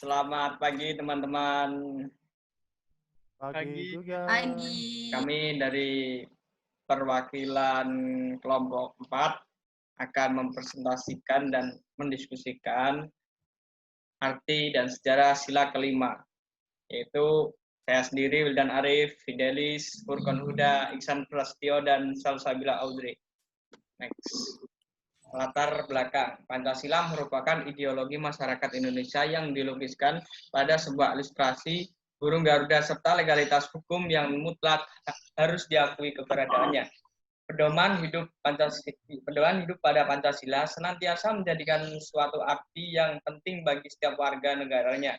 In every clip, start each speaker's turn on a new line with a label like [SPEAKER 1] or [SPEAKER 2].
[SPEAKER 1] Selamat pagi teman-teman.
[SPEAKER 2] Pagi juga.
[SPEAKER 3] Pagi.
[SPEAKER 1] Kami dari perwakilan kelompok 4 akan mempresentasikan dan mendiskusikan arti dan sejarah sila kelima, yaitu saya sendiri, Wildan Arif, Fidelis, Furqan Huda, Iksan Prastio, dan Salsabila Audrey. Next. Latar belakang. Pancasila merupakan ideologi masyarakat Indonesia yang dilukiskan pada sebuah ilustrasi burung Garuda serta legalitas hukum yang mutlak harus diakui keberadaannya. Pedoman hidup pada Pancasila senantiasa menjadikan suatu arti yang penting bagi setiap warga negaranya.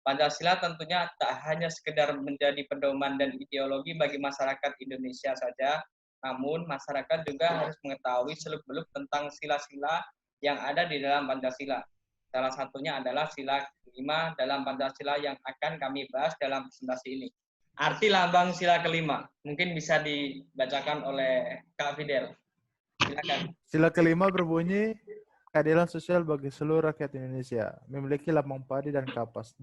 [SPEAKER 1] Pancasila tentunya tak hanya sekedar menjadi pedoman dan ideologi bagi masyarakat Indonesia saja, namun masyarakat juga harus mengetahui seluk-beluk tentang sila-sila yang ada di dalam Pancasila. Salah satunya adalah sila kelima dalam Pancasila yang akan kami bahas dalam presentasi ini. Arti lambang sila kelima mungkin bisa dibacakan oleh Kak Fidel. Silakan.
[SPEAKER 2] Sila kelima berbunyi keadilan sosial bagi seluruh rakyat Indonesia, memiliki lambang padi dan kapas.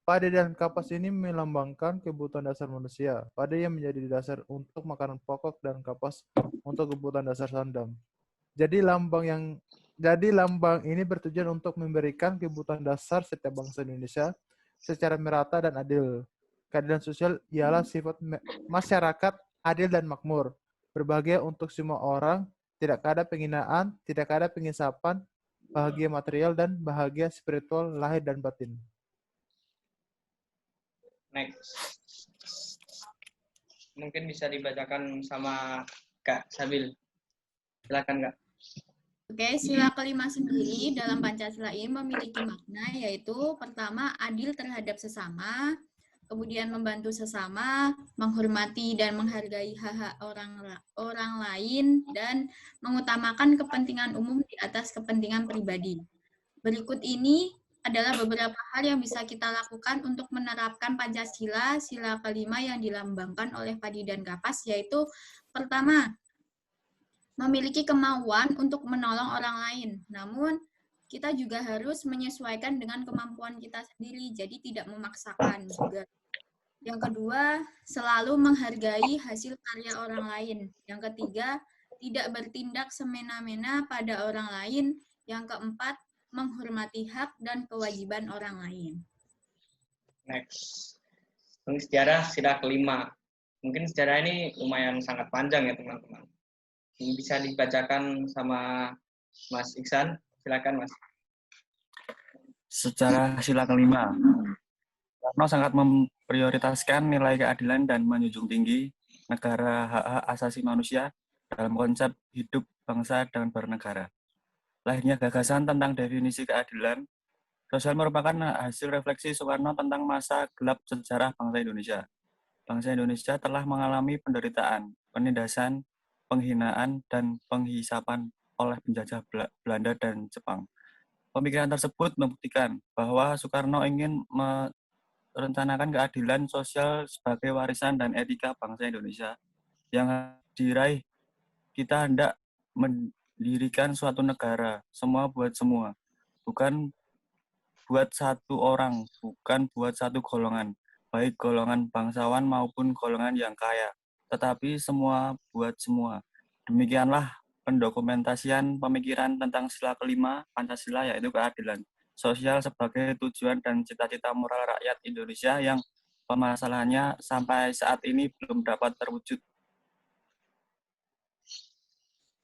[SPEAKER 2] Padi dan kapas ini melambangkan kebutuhan dasar manusia. Padi yang menjadi dasar untuk makanan pokok dan kapas untuk kebutuhan dasar sandang. Jadi lambang ini bertujuan untuk memberikan kebutuhan dasar setiap bangsa Indonesia secara merata dan adil. Keadilan sosial ialah sifat masyarakat adil dan makmur, berbahagia untuk semua orang, tidak ada penghinaan, tidak ada pengisapan, bahagia material dan bahagia spiritual lahir dan batin.
[SPEAKER 1] Next. Mungkin bisa dibacakan sama Kak Sabil. Silakan Kak.
[SPEAKER 3] Oke, sila kelima sendiri dalam Pancasila ini memiliki makna yaitu pertama adil terhadap sesama, kemudian membantu sesama, menghormati dan menghargai hak-hak orang lain, dan mengutamakan kepentingan umum di atas kepentingan pribadi. Berikut ini adalah beberapa hal yang bisa kita lakukan untuk menerapkan Pancasila, sila kelima yang dilambangkan oleh padi dan kapas, yaitu pertama, memiliki kemauan untuk menolong orang lain. Namun, kita juga harus menyesuaikan dengan kemampuan kita sendiri, jadi tidak memaksakan juga. Yang kedua, selalu menghargai hasil karya orang lain. Yang ketiga, tidak bertindak semena-mena pada orang lain. Yang keempat, menghormati hak dan kewajiban orang lain.
[SPEAKER 1] Next. Sejarah sila kelima. Mungkin sejarah ini lumayan sangat panjang ya teman-teman. Ini bisa dibacakan sama Mas Iksan. Silakan Mas.
[SPEAKER 4] Sejarah sila kelima. Soekarno sangat memprioritaskan nilai keadilan dan menjunjung tinggi negara hak-hak asasi manusia dalam konsep hidup bangsa dan bernegara. Lahirnya gagasan tentang definisi keadilan sosial merupakan hasil refleksi Soekarno tentang masa gelap sejarah bangsa Indonesia. Bangsa Indonesia telah mengalami penderitaan, penindasan, penghinaan, dan penghisapan oleh penjajah Belanda dan Jepang. Pemikiran tersebut membuktikan bahwa Soekarno ingin merencanakan keadilan sosial sebagai warisan dan etika bangsa Indonesia yang diraih. Kita hendak mendirikan suatu negara, semua buat semua, bukan buat satu orang, bukan buat satu golongan, baik golongan bangsawan maupun golongan yang kaya, tetapi semua buat semua. Demikianlah pendokumentasian pemikiran tentang sila kelima Pancasila, yaitu keadilan sosial sebagai tujuan dan cita-cita moral rakyat Indonesia yang permasalahannya sampai saat ini belum dapat terwujud.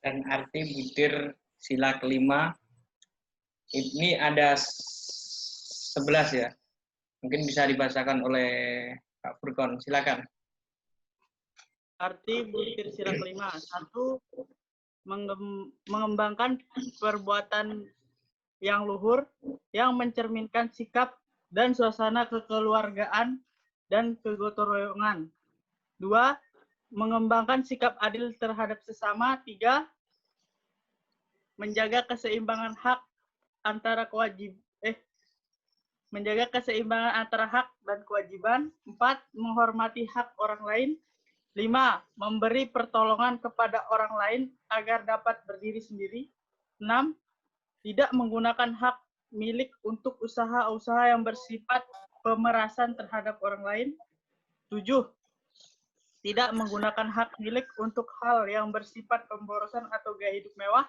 [SPEAKER 1] Dan arti butir sila kelima ini ada 11 ya. Mungkin bisa dibacakan oleh Kak Furqan. Silakan.
[SPEAKER 5] Arti butir sila kelima. 1. Mengembangkan perbuatan yang luhur, yang mencerminkan sikap dan suasana kekeluargaan dan kegotong-royongan. 2. Mengembangkan sikap adil terhadap sesama. 3. Menjaga keseimbangan hak antara hak dan kewajiban. 4. Menghormati hak orang lain. 5. Memberi pertolongan kepada orang lain agar dapat berdiri sendiri. 6. Tidak menggunakan hak milik untuk usaha-usaha yang bersifat pemerasan terhadap orang lain. 7. Tidak menggunakan hak milik untuk hal yang bersifat pemborosan atau gaya hidup mewah.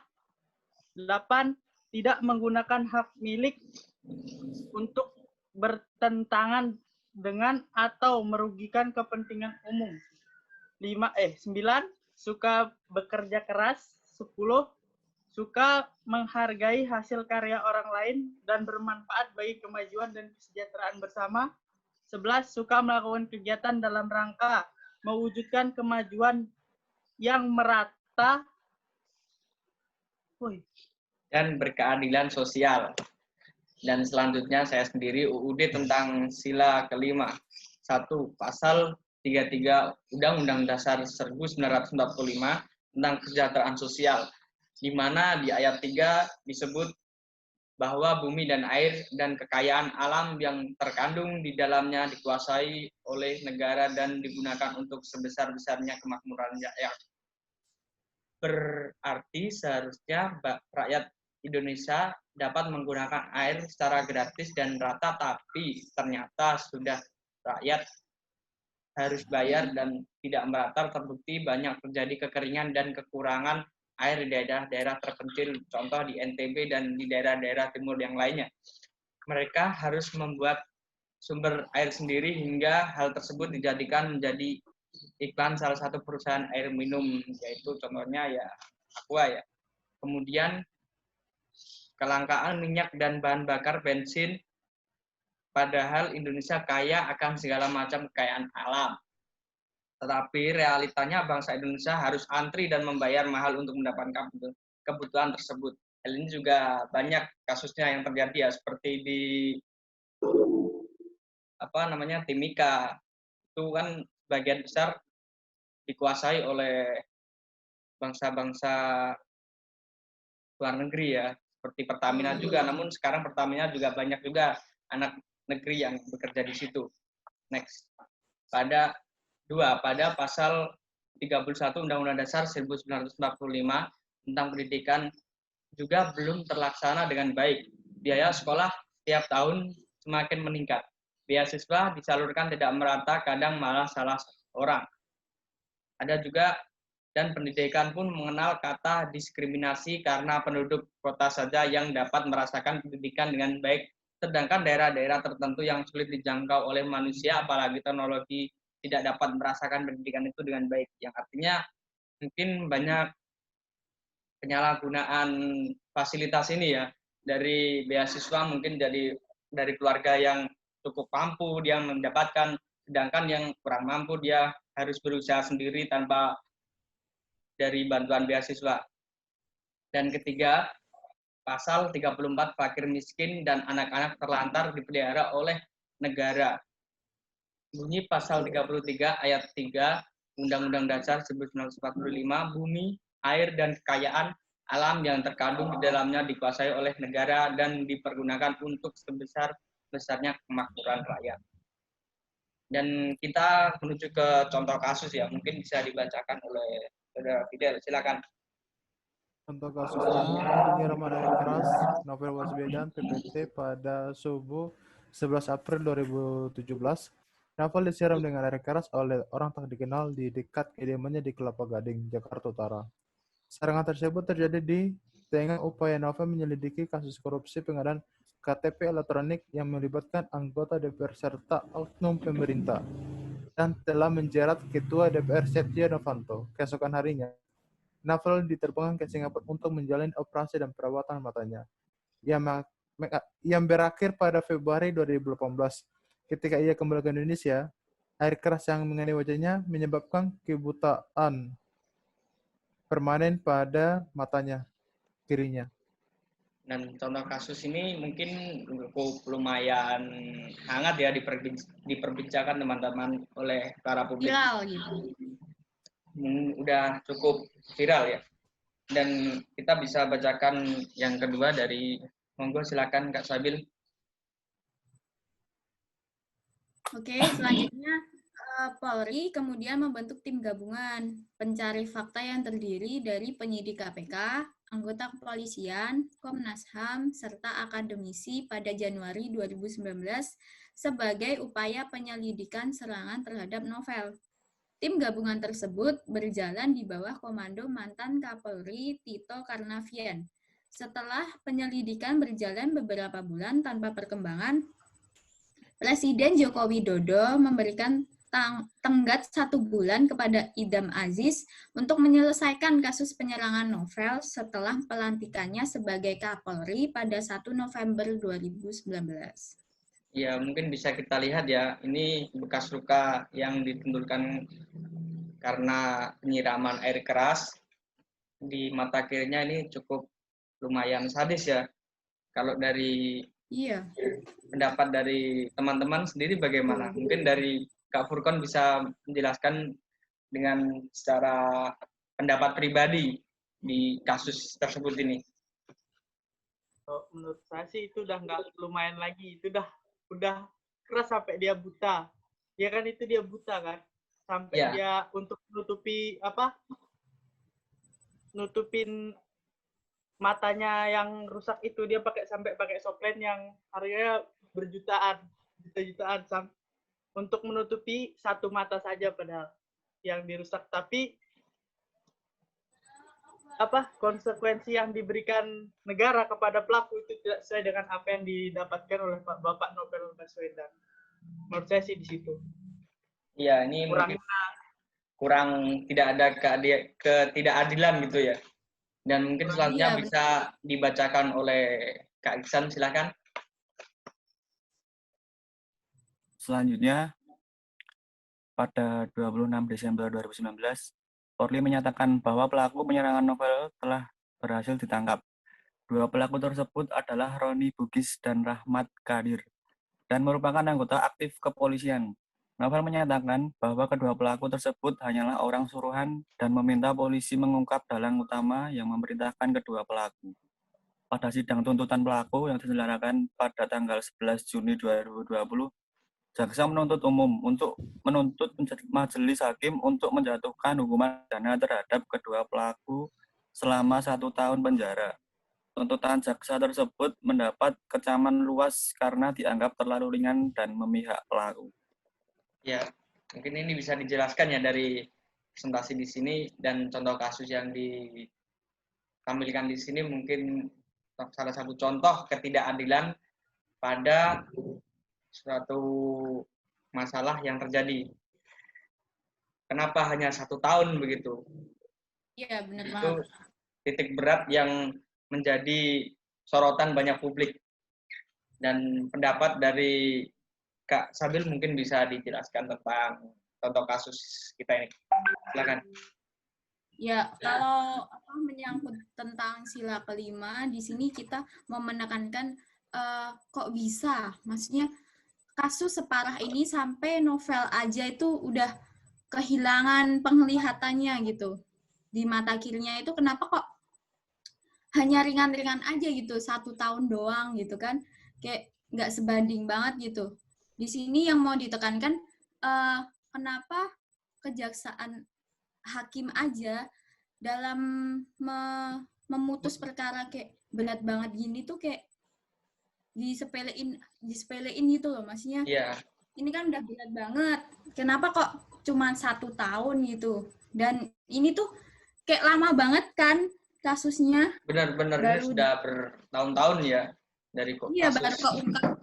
[SPEAKER 5] 8. Tidak menggunakan hak milik untuk bertentangan dengan atau merugikan kepentingan umum. 9. Suka bekerja keras. 10. Suka menghargai hasil karya orang lain dan bermanfaat bagi kemajuan dan kesejahteraan bersama. 11. Suka melakukan kegiatan dalam rangka mewujudkan kemajuan yang merata
[SPEAKER 1] dan berkeadilan sosial. Dan selanjutnya saya sendiri UUD tentang sila kelima. 1. Pasal 33 Undang-Undang Dasar 1945 tentang kesejahteraan sosial, di mana di ayat 3 disebut bahwa bumi dan air dan kekayaan alam yang terkandung di dalamnya dikuasai oleh negara dan digunakan untuk sebesar-besarnya kemakmuran rakyat. Berarti seharusnya rakyat Indonesia dapat menggunakan air secara gratis dan rata, tapi ternyata sudah rakyat harus bayar dan tidak merata. Terbukti banyak terjadi kekeringan dan kekurangan air di daerah-daerah terpencil, contoh di NTB dan di daerah-daerah timur yang lainnya. Mereka harus membuat sumber air sendiri hingga hal tersebut dijadikan menjadi iklan salah satu perusahaan air minum, yaitu contohnya ya Aqua ya. Kemudian kelangkaan minyak dan bahan bakar bensin, padahal Indonesia kaya akan segala macam kekayaan alam. Tetapi realitanya bangsa Indonesia harus antri dan membayar mahal untuk mendapatkan kebutuhan tersebut. Hal ini juga banyak kasusnya yang terjadi ya, seperti di Timika. Itu kan sebagian besar dikuasai oleh bangsa-bangsa luar negeri ya, seperti Pertamina juga. Namun sekarang Pertamina juga banyak juga anak negeri yang bekerja di situ. Next. Pada pasal 31 Undang-Undang Dasar 1945 tentang pendidikan juga belum terlaksana dengan baik. Biaya sekolah setiap tahun semakin meningkat. Beasiswa disalurkan tidak merata, kadang malah salah orang. Ada juga, dan pendidikan pun mengenal kata diskriminasi karena penduduk kota saja yang dapat merasakan pendidikan dengan baik, sedangkan daerah-daerah tertentu yang sulit dijangkau oleh manusia, apalagi teknologi, tidak dapat merasakan pendidikan itu dengan baik. Yang artinya mungkin banyak penyalahgunaan fasilitas ini ya, dari beasiswa mungkin dari keluarga yang cukup mampu dia mendapatkan, sedangkan yang kurang mampu dia harus berusaha sendiri tanpa dari bantuan beasiswa. Dan ketiga, pasal 34 fakir miskin dan anak-anak terlantar dipelihara oleh negara. Bunyi pasal 33 ayat 3 Undang-Undang Dasar 1945, bumi, air, dan kekayaan alam yang terkandung di dalamnya dikuasai oleh negara dan dipergunakan untuk sebesar-besarnya kemakmuran rakyat. Dan kita menuju ke contoh kasus ya, mungkin bisa dibacakan oleh Saudara Fidel, silakan.
[SPEAKER 2] Contoh kasusnya, penyiraman air keras Novel Baswedan PPT pada subuh 11 April 2017. Novel disiram dengan air keras oleh orang tak dikenal di dekat kediamannya di Kelapa Gading, Jakarta Utara. Serangan tersebut terjadi di tengah upaya Novel menyelidiki kasus korupsi pengadaan KTP elektronik yang melibatkan anggota DPR serta oknum pemerintah dan telah menjerat Ketua DPR Setia Novanto. Keesokan harinya, Novel diterbangkan ke Singapura untuk menjalani operasi dan perawatan matanya, yang berakhir pada Februari 2018. Ketika ia kembali ke Indonesia, air keras yang mengenai wajahnya menyebabkan kebutaan permanen pada matanya kirinya.
[SPEAKER 1] Dan contoh kasus ini mungkin cukup lumayan hangat ya diperbincangkan teman-teman oleh para publik.
[SPEAKER 3] Viral gitu.
[SPEAKER 1] Udah cukup viral ya. Dan kita bisa bacakan yang kedua dari, monggo silakan Kak Sabil.
[SPEAKER 3] Oke, selanjutnya Polri kemudian membentuk tim gabungan pencari fakta yang terdiri dari penyidik KPK, anggota kepolisian, Komnas HAM, serta akademisi pada Januari 2019 sebagai upaya penyelidikan serangan terhadap novel. Tim gabungan tersebut berjalan di bawah komando mantan Kapolri Tito Karnavian. Setelah penyelidikan berjalan beberapa bulan tanpa perkembangan, Presiden Joko Widodo memberikan tenggat 1 bulan kepada Idam Aziz untuk menyelesaikan kasus penyerangan novel setelah pelantikannya sebagai Kapolri pada 1 November 2019.
[SPEAKER 1] Ya, mungkin bisa kita lihat ya, ini bekas luka yang ditimbulkan karena penyiraman air keras di mata kirinya ini cukup lumayan sadis ya. Kalau dari pendapat dari teman-teman sendiri bagaimana? Mungkin dari Kak Furkon bisa menjelaskan dengan secara pendapat pribadi di kasus tersebut ini.
[SPEAKER 5] Menurut saya sih itu udah nggak lumayan lagi, itu udah keras sampai dia buta. Ya kan itu dia buta kan, sampai dia untuk nutupin matanya yang rusak itu dia sampai pakai soplen yang harganya berjutaan untuk menutupi satu mata saja padahal yang dirusak. Tapi konsekuensi yang diberikan negara kepada pelaku itu tidak sesuai dengan apa yang didapatkan oleh Bapak Novel Baswedan. Menurut saya sih di situ.
[SPEAKER 1] Iya, ini kurang tidak ada ketidakadilan gitu ya. Dan mungkin selanjutnya bisa dibacakan oleh Kak Iksan, silakan.
[SPEAKER 4] Selanjutnya, pada 26 Desember 2019, Polri menyatakan bahwa pelaku penyerangan novel telah berhasil ditangkap. 2 pelaku tersebut adalah Roni Bugis dan Rahmat Kadir, dan merupakan anggota aktif kepolisian. Novel menyatakan bahwa kedua pelaku tersebut hanyalah orang suruhan dan meminta polisi mengungkap dalang utama yang memerintahkan kedua pelaku. Pada sidang tuntutan pelaku yang diselenggarakan pada tanggal 11 Juni 2020, jaksa menuntut umum untuk menuntut majelis hakim untuk menjatuhkan hukuman pidana terhadap kedua pelaku selama 1 tahun penjara. Tuntutan jaksa tersebut mendapat kecaman luas karena dianggap terlalu ringan dan memihak pelaku.
[SPEAKER 1] Ya, mungkin ini bisa dijelaskan ya dari presentasi di sini dan contoh kasus yang ditampilkan di sini mungkin salah satu contoh ketidakadilan pada suatu masalah yang terjadi. Kenapa hanya 1 tahun begitu?
[SPEAKER 3] Iya, benar
[SPEAKER 1] banget.
[SPEAKER 3] Itu
[SPEAKER 1] titik berat yang menjadi sorotan banyak publik. Dan pendapat dari Kak Sabil mungkin bisa dijelaskan tentang contoh kasus kita ini. Silakan.
[SPEAKER 3] Ya, kalau menyangkut tentang sila kelima, di sini kita mau menekankan kok bisa, maksudnya kasus separah ini sampai novel aja itu udah kehilangan penglihatannya gitu. Di mata kirinya itu kenapa kok hanya ringan-ringan aja gitu, 1 tahun doang gitu kan, kayak nggak sebanding banget gitu. Di sini yang mau ditekankan, kenapa kejaksaan hakim aja dalam memutus perkara kayak berat banget gini tuh kayak disepelein gitu loh, maksudnya.
[SPEAKER 1] Iya.
[SPEAKER 3] Ini kan udah berat banget. Kenapa kok cuma 1 tahun gitu? Dan ini tuh kayak lama banget kan kasusnya.
[SPEAKER 1] Benar-benar ini sudah bertahun-tahun ya dari kok.
[SPEAKER 3] Iya, baru keungkap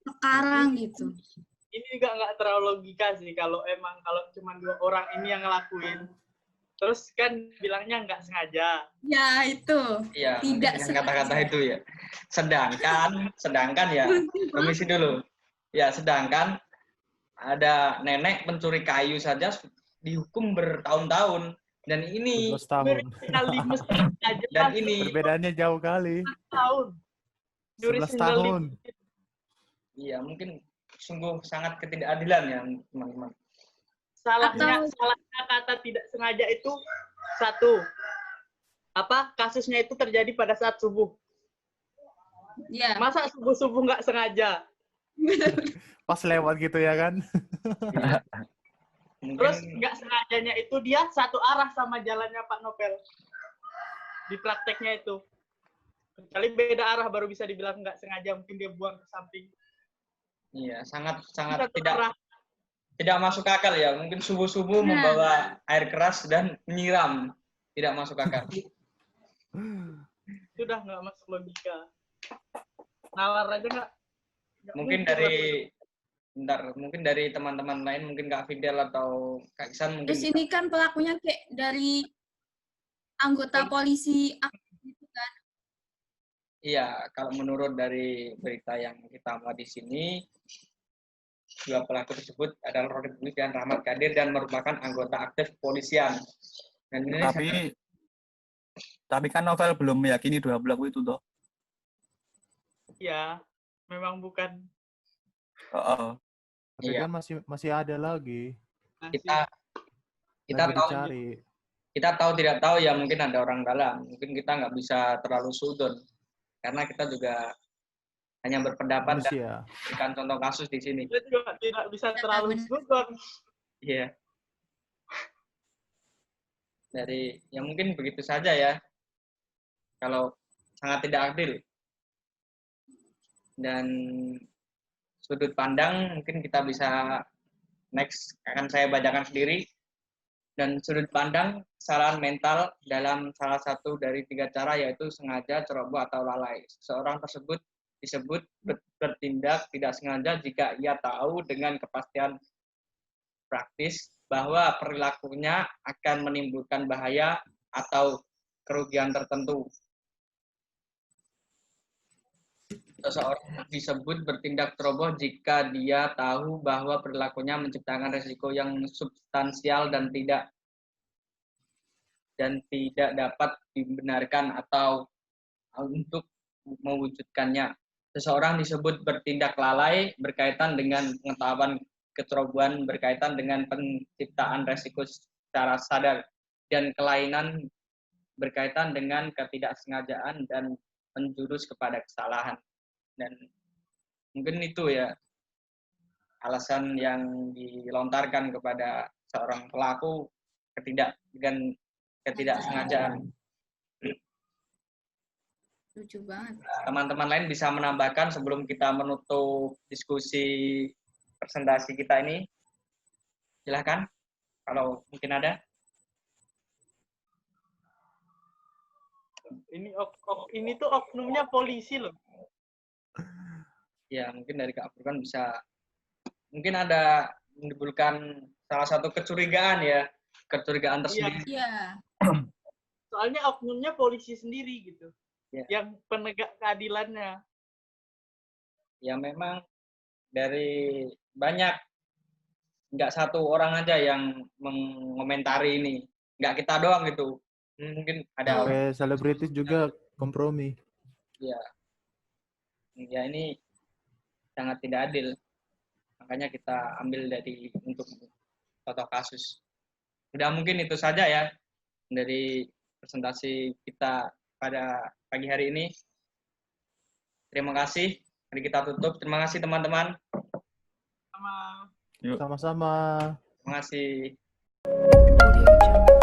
[SPEAKER 3] sekarang gitu.
[SPEAKER 5] Ini juga nggak terlalu logika sih kalau cuma 2 orang ini yang ngelakuin. Terus kan bilangnya nggak sengaja.
[SPEAKER 3] Ya itu.
[SPEAKER 1] Iya.
[SPEAKER 3] Tidak
[SPEAKER 1] sengaja. Kata-kata itu ya. Sedangkan ya. Permisi dulu. Ya, sedangkan ada nenek mencuri kayu saja dihukum bertahun-tahun. Dan ini
[SPEAKER 2] 11 tahun.
[SPEAKER 1] Dan ini
[SPEAKER 2] perbedaannya jauh kali. 11 tahun.
[SPEAKER 1] Iya, mungkin sungguh sangat ketidakadilan ya, teman-teman.
[SPEAKER 5] Salahnya kata tidak sengaja itu kasusnya itu terjadi pada saat subuh.
[SPEAKER 3] Iya.
[SPEAKER 5] Masa subuh-subuh nggak sengaja?
[SPEAKER 2] Pas lewat gitu ya kan?
[SPEAKER 5] Terus nggak sengajanya itu dia satu arah sama jalannya Pak Novel. di prakteknya itu. Kecuali beda arah baru bisa dibilang nggak sengaja, mungkin dia buang ke samping.
[SPEAKER 1] Iya, sangat
[SPEAKER 5] Satu
[SPEAKER 1] tidak
[SPEAKER 5] arah.
[SPEAKER 1] tidak masuk akal ya. Mungkin subuh-subuh
[SPEAKER 3] Nah.
[SPEAKER 1] membawa air keras dan menyiram. Tidak masuk akal.
[SPEAKER 5] Sudah nggak masuk logika. Nawar aja nggak
[SPEAKER 1] Mungkin dari teman-teman lain, mungkin Kak Fidel atau Kak Iksan mungkin
[SPEAKER 3] Terus ini kan pelakunya kayak dari anggota polisi gitu kan.
[SPEAKER 1] iya, kalau menurut dari berita yang kita muat di sini, dua pelaku tersebut adalah Rodi Budi dan Rahmat Kadir dan merupakan anggota aktif kepolisian. Dan ini
[SPEAKER 4] Tapi kan novel belum meyakini dua pelaku itu toh.
[SPEAKER 5] ya, memang bukan.
[SPEAKER 2] Tapi
[SPEAKER 1] Iya.
[SPEAKER 2] kan masih ada lagi.
[SPEAKER 1] kita
[SPEAKER 2] Lagi
[SPEAKER 1] tahu
[SPEAKER 2] dicari.
[SPEAKER 1] kita tahu tidak tahu ya, mungkin ada orang dalam. Mungkin kita nggak bisa terlalu sudon karena kita juga hanya berpendapat dan
[SPEAKER 2] Manusia.
[SPEAKER 1] berikan contoh kasus di sini.
[SPEAKER 5] Kita juga tidak bisa terlalu sudon.
[SPEAKER 1] Iya. Ya mungkin begitu saja ya. Kalau sangat tidak adil. Dan sudut pandang mungkin kita bisa next akan saya bacakan sendiri. Dan sudut pandang kesalahan mental dalam salah satu dari 3 cara, yaitu sengaja, ceroboh, atau lalai. Seseorang tersebut disebut bertindak tidak sengaja jika ia tahu dengan kepastian praktis bahwa perilakunya akan menimbulkan bahaya atau kerugian tertentu. Seseorang disebut bertindak ceroboh jika dia tahu bahwa perilakunya menciptakan risiko yang substansial dan tidak dapat dibenarkan atau untuk mewujudkannya. Seseorang disebut bertindak lalai berkaitan dengan pengetahuan kecerobohan berkaitan dengan penciptaan risiko secara sadar, dan kelainan berkaitan dengan ketidaksengajaan dan menjurus kepada kesalahan. Dan mungkin itu ya alasan yang dilontarkan kepada seorang pelaku ketidaksengajaan.
[SPEAKER 3] Lucu banget.
[SPEAKER 1] Teman-teman lain bisa menambahkan sebelum kita menutup diskusi presentasi kita ini. Silahkan, kalau mungkin ada.
[SPEAKER 5] Ini tuh oknumnya polisi loh.
[SPEAKER 1] Ya, mungkin dari Kak Furkan bisa, mungkin ada menimbulkan salah satu kecurigaan ya, kecurigaan tersendiri.
[SPEAKER 3] Iya.
[SPEAKER 5] Soalnya oknumnya polisi sendiri gitu.
[SPEAKER 1] Ya.
[SPEAKER 5] Yang penegak keadilannya.
[SPEAKER 1] Ya memang dari banyak, nggak satu orang aja yang mengomentari ini, nggak kita doang gitu. Mungkin ada
[SPEAKER 2] Sampai selebritis juga kompromi.
[SPEAKER 1] ya ini sangat tidak adil, makanya kita ambil untuk contoh kasus. Sudah, mungkin itu saja ya dari presentasi kita pada pagi hari ini. Terima kasih. Mari kita tutup. Terima kasih teman-teman.
[SPEAKER 2] Sama-sama.
[SPEAKER 1] Terima kasih.
[SPEAKER 6] Audio Jungle.